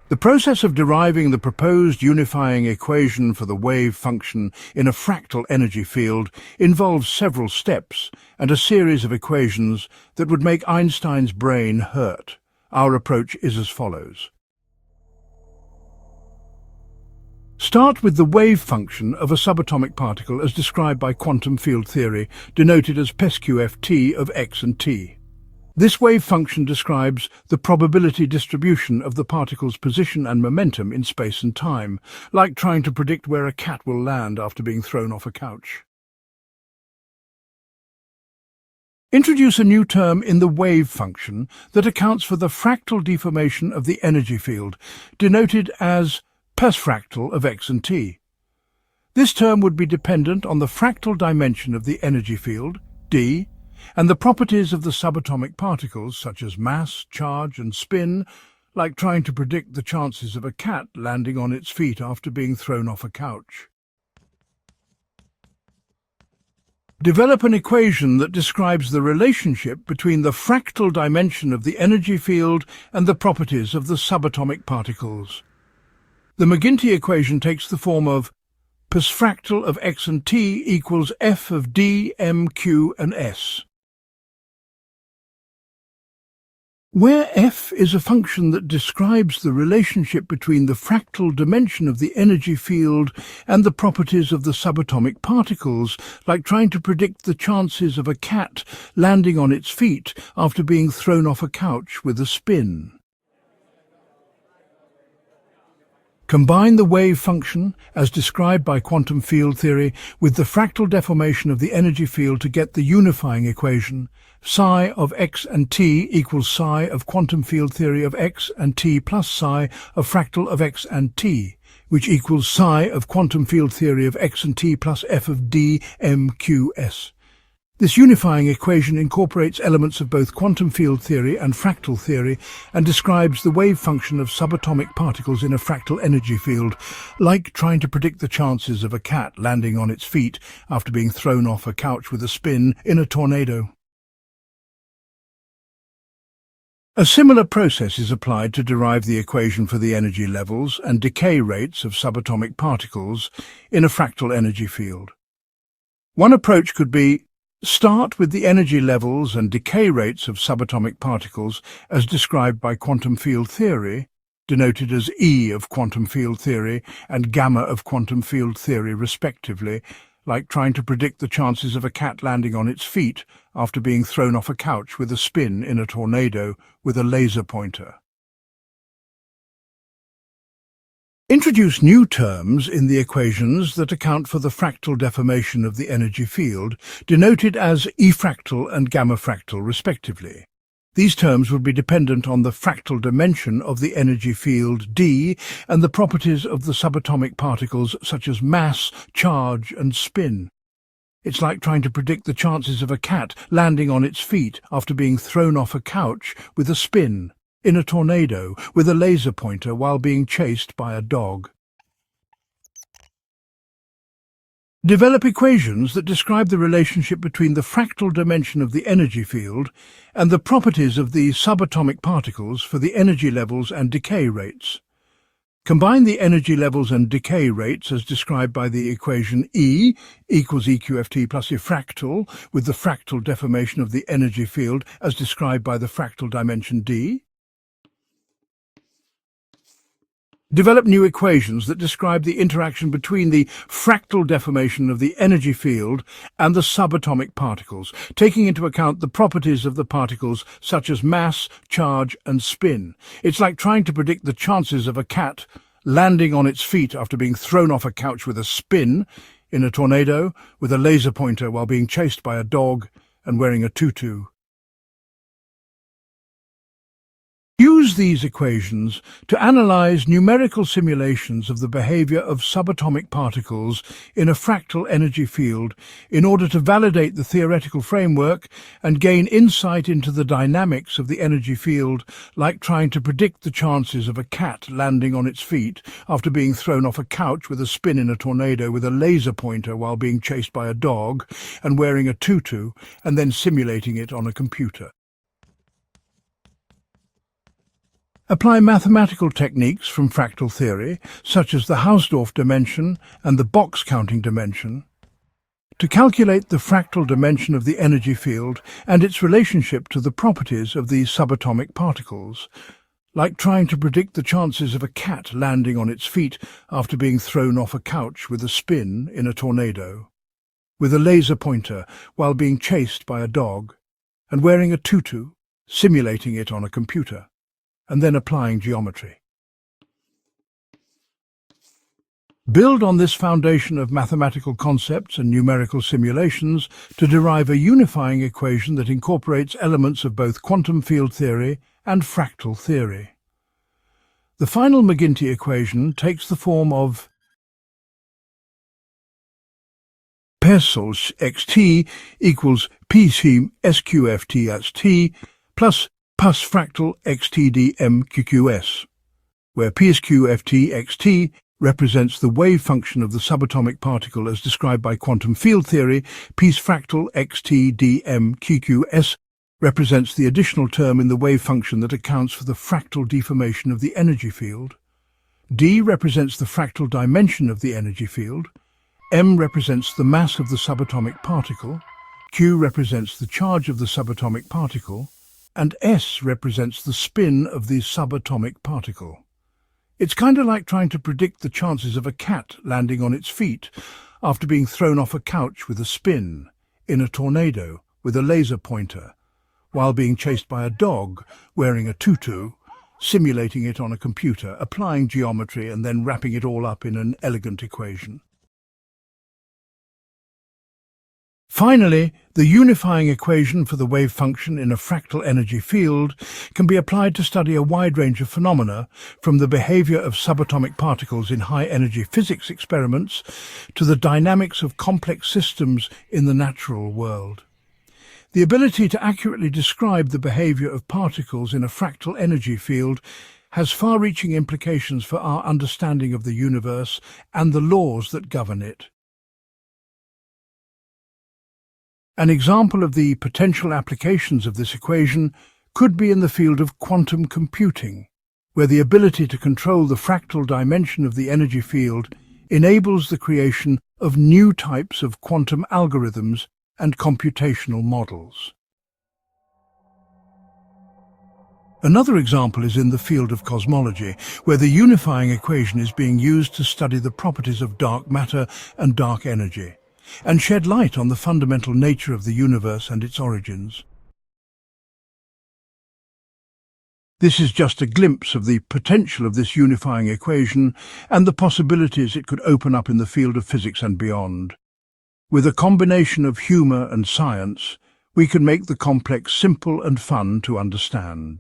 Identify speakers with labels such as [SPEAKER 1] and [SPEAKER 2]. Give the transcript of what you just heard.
[SPEAKER 1] The process of deriving the proposed unifying equation for the wave function in a fractal energy field involves several steps and a series of equations that would make Einstein's brain hurt. Our approach is as follows. Start with the wave function of a subatomic particle as described by quantum field theory, denoted as PSQF-T of x and t. This wave function describes the probability distribution of the particle's position and momentum in space and time, like trying to predict where a cat will land after being thrown off a couch. Introduce a new term in the wave function that accounts for the fractal deformation of the energy field, denoted as Fractal of x and t. This term would be dependent on the fractal dimension of the energy field, d, and the properties of the subatomic particles such as mass, charge and spin, like trying to predict the chances of a cat landing on its feet after being thrown off a couch. Develop an equation that describes the relationship between the fractal dimension of the energy field and the properties of the subatomic particles. The McGinty equation takes the form of Fractal of x and t equals f of d, m, q and s. Where f is a function that describes the relationship between the fractal dimension of the energy field and the properties of the subatomic particles, like trying to predict the chances of a cat landing on its feet after being thrown off a couch with a spin. Combine the wave function, as described by quantum field theory, with the fractal deformation of the energy field to get the unifying equation. Psi of x and t equals psi of quantum field theory of x and t plus psi of fractal of x and t, which equals psi of quantum field theory of x and t plus f of d, m, q, s. This unifying equation incorporates elements of both quantum field theory and fractal theory and describes the wave function of subatomic particles in a fractal energy field, like trying to predict the chances of a cat landing on its feet after being thrown off a couch with a spin in a tornado. A similar process is applied to derive the equation for the energy levels and decay rates of subatomic particles in a fractal energy field. One approach could be start with the energy levels and decay rates of subatomic particles as described by quantum field theory, denoted as E of quantum field theory and gamma of quantum field theory respectively, like trying to predict the chances of a cat landing on its feet after being thrown off a couch with a spin in a tornado with a laser pointer. Introduce new terms in the equations that account for the fractal deformation of the energy field, denoted as E fractal and gamma fractal respectively. These terms would be dependent on the fractal dimension of the energy field d and the properties of the subatomic particles such as mass, charge and spin. It's like trying to predict the chances of a cat landing on its feet after being thrown off a couch with a spin in a tornado with a laser pointer while being chased by a dog. Develop equations that describe the relationship between the fractal dimension of the energy field and the properties of the subatomic particles for the energy levels and decay rates. Combine the energy levels and decay rates as described by the equation E equals EQFT plus E fractal with the fractal deformation of the energy field as described by the fractal dimension d. Develop new equations that describe the interaction between the fractal deformation of the energy field and the subatomic particles, taking into account the properties of the particles such as mass, charge and spin. It's like trying to predict the chances of a cat landing on its feet after being thrown off a couch with a spin in a tornado with a laser pointer while being chased by a dog and wearing a tutu. Use these equations to analyze numerical simulations of the behavior of subatomic particles in a fractal energy field in order to validate the theoretical framework and gain insight into the dynamics of the energy field, like trying to predict the chances of a cat landing on its feet after being thrown off a couch with a spin in a tornado with a laser pointer while being chased by a dog and wearing a tutu, and then simulating it on a computer. Apply mathematical techniques from fractal theory, such as the Hausdorff dimension and the box counting dimension, to calculate the fractal dimension of the energy field and its relationship to the properties of these subatomic particles, like trying to predict the chances of a cat landing on its feet after being thrown off a couch with a spin in a tornado, with a laser pointer while being chased by a dog, and wearing a tutu, simulating it on a computer, and then applying geometry. Build on this foundation of mathematical concepts and numerical simulations to derive a unifying equation that incorporates elements of both quantum field theory and fractal theory. The final McGinty equation takes the form of Pessols xt equals PC SQFT as t plus Pus fractal xtdmqqs, where PSQFT xt represents the wave function of the subatomic particle as described by quantum field theory. Pis fractal xtdmqqs represents the additional term in the wave function that accounts for the fractal deformation of the energy field. D represents the fractal dimension of the energy field. M represents the mass of the subatomic particle. Q represents the charge of the subatomic particle. And S represents the spin of the subatomic particle. It's kind of like trying to predict the chances of a cat landing on its feet after being thrown off a couch with a spin in a tornado with a laser pointer, while being chased by a dog wearing a tutu, simulating it on a computer, applying geometry and then wrapping it all up in an elegant equation. Finally, the unifying equation for the wave function in a fractal energy field can be applied to study a wide range of phenomena, from the behavior of subatomic particles in high-energy physics experiments to the dynamics of complex systems in the natural world. The ability to accurately describe the behavior of particles in a fractal energy field has far-reaching implications for our understanding of the universe and the laws that govern it. An example of the potential applications of this equation could be in the field of quantum computing, where the ability to control the fractal dimension of the energy field enables the creation of new types of quantum algorithms and computational models. Another example is in the field of cosmology, where the unifying equation is being used to study the properties of dark matter and dark energy, and shed light on the fundamental nature of the universe and its origins. This is just a glimpse of the potential of this unifying equation and the possibilities it could open up in the field of physics and beyond. With a combination of humour and science, we can make the complex simple and fun to understand.